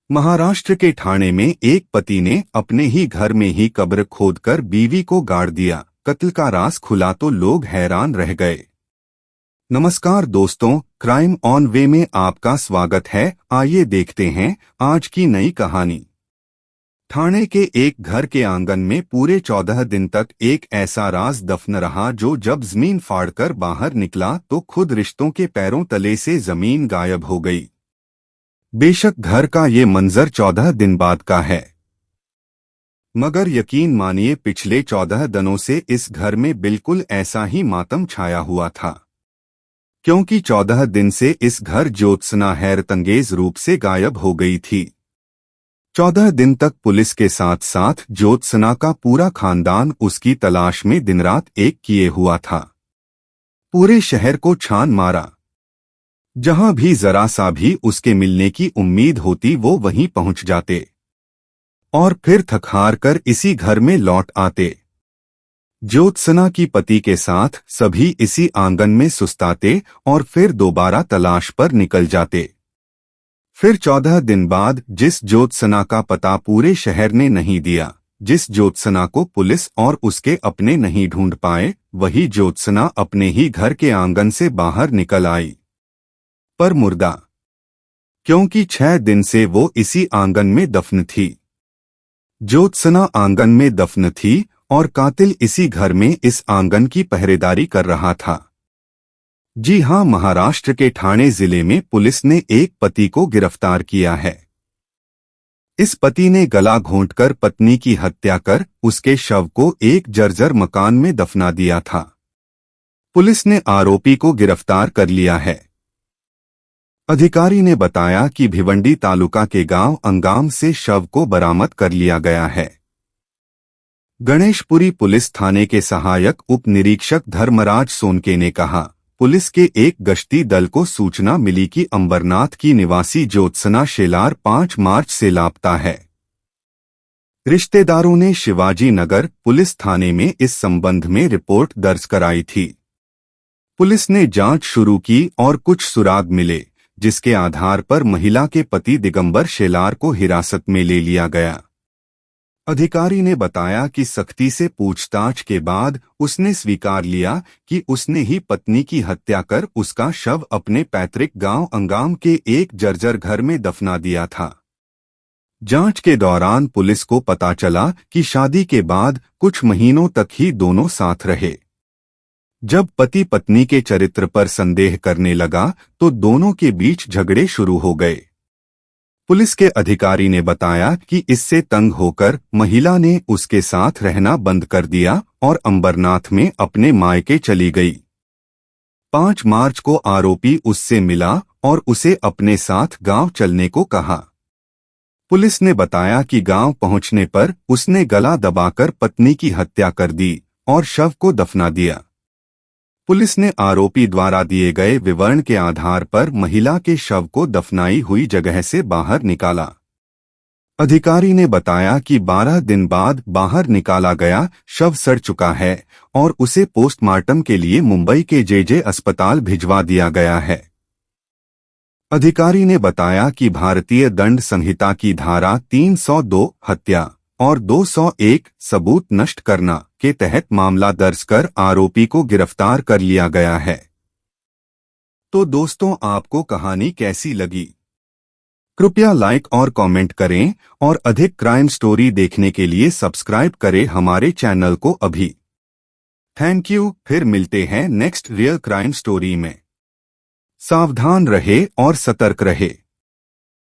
महाराष्ट्र के ठाणे में एक पति ने अपने ही घर में ही कब्र खोदकर बीवी को गाड़ दिया। कत्ल का राज खुला तो लोग हैरान रह गए। नमस्कार दोस्तों, क्राइम ऑन वे में आपका स्वागत है। आइए देखते हैं आज की नई कहानी। ठाणे के एक घर के आंगन में पूरे 14 दिन तक एक ऐसा राज दफन रहा जो जब जमीन फाड़कर बाहर निकला तो खुद रिश्तों के पैरों तले से जमीन गायब हो गई। बेशक घर का ये मंजर 14 दिन बाद का है, मगर यकीन मानिए पिछले 14 दिनों से इस घर में बिल्कुल ऐसा ही मातम छाया हुआ था, क्योंकि 14 दिन से इस घर ज्योत्सना हैरतंगेज रूप से गायब हो गई थी। 14 दिन तक पुलिस के साथ साथ ज्योत्सना का पूरा खानदान उसकी तलाश में दिन रात एक किए हुआ था। पूरे शहर को छान मारा, जहां भी जरा सा भी उसके मिलने की उम्मीद होती वो वहीं पहुंच जाते और फिर थक हार कर इसी घर में लौट आते। ज्योत्सना की पति के साथ सभी इसी आंगन में सुस्ताते और फिर दोबारा तलाश पर निकल जाते। फिर 14 दिन बाद जिस ज्योत्सना का पता पूरे शहर ने नहीं दिया, जिस ज्योत्सना को पुलिस और उसके अपने नहीं ढूंढ पाए, वही ज्योत्सना अपने ही घर के आंगन से बाहर निकल आई, पर मुर्दा, क्योंकि 6 दिन से वो इसी आंगन में दफन थी। ज्योत्सना आंगन में दफन थी और कातिल इसी घर में इस आंगन की पहरेदारी कर रहा था। जी हां, महाराष्ट्र के ठाणे जिले में पुलिस ने एक पति को गिरफ्तार किया है। इस पति ने गला घोंटकर पत्नी की हत्या कर उसके शव को एक जर्जर मकान में दफना दिया था। पुलिस ने आरोपी को गिरफ्तार कर लिया है। अधिकारी ने बताया कि भिवंडी तालुका के गांव अंगाम से शव को बरामद कर लिया गया है। गणेशपुरी पुलिस थाने के सहायक उप निरीक्षक धर्मराज सोनके ने कहा, पुलिस के एक गश्ती दल को सूचना मिली कि अंबरनाथ की निवासी ज्योत्सना शेलार 5 मार्च से लापता है। रिश्तेदारों ने शिवाजी नगर पुलिस थाने में इस संबंध में रिपोर्ट दर्ज कराई थी। पुलिस ने जांच शुरू की और कुछ सुराग मिले, जिसके आधार पर महिला के पति दिगंबर शेलार को हिरासत में ले लिया गया। अधिकारी ने बताया कि सख्ती से पूछताछ के बाद उसने स्वीकार लिया कि उसने ही पत्नी की हत्या कर उसका शव अपने पैतृक गांव अंगाम के एक जर्जर घर में दफना दिया था। जांच के दौरान पुलिस को पता चला कि शादी के बाद कुछ महीनों तक ही दोनों साथ रहे। जब पति पत्नी के चरित्र पर संदेह करने लगा तो दोनों के बीच झगड़े शुरू हो गए। पुलिस के अधिकारी ने बताया कि इससे तंग होकर महिला ने उसके साथ रहना बंद कर दिया और अंबरनाथ में अपने मायके चली गई। 5 मार्च को आरोपी उससे मिला और उसे अपने साथ गांव चलने को कहा। पुलिस ने बताया कि गांव पहुंचने पर उसने गला दबाकर पत्नी की हत्या कर दी और शव को दफना दिया। पुलिस ने आरोपी द्वारा दिए गए विवरण के आधार पर महिला के शव को दफनाई हुई जगह से बाहर निकाला। अधिकारी ने बताया कि 12 दिन बाद बाहर निकाला गया शव सड़ चुका है और उसे पोस्टमार्टम के लिए मुंबई के जेजे अस्पताल भिजवा दिया गया है। अधिकारी ने बताया कि भारतीय दंड संहिता की धारा 302 हत्या और 201 सबूत नष्ट करना के तहत मामला दर्ज कर आरोपी को गिरफ्तार कर लिया गया है। तो दोस्तों, आपको कहानी कैसी लगी? कृपया लाइक और कमेंट करें और अधिक क्राइम स्टोरी देखने के लिए सब्सक्राइब करें हमारे चैनल को अभी। Thank you. फिर मिलते हैं नेक्स्ट रियल क्राइम स्टोरी में। सावधान रहे और सतर्क रहे।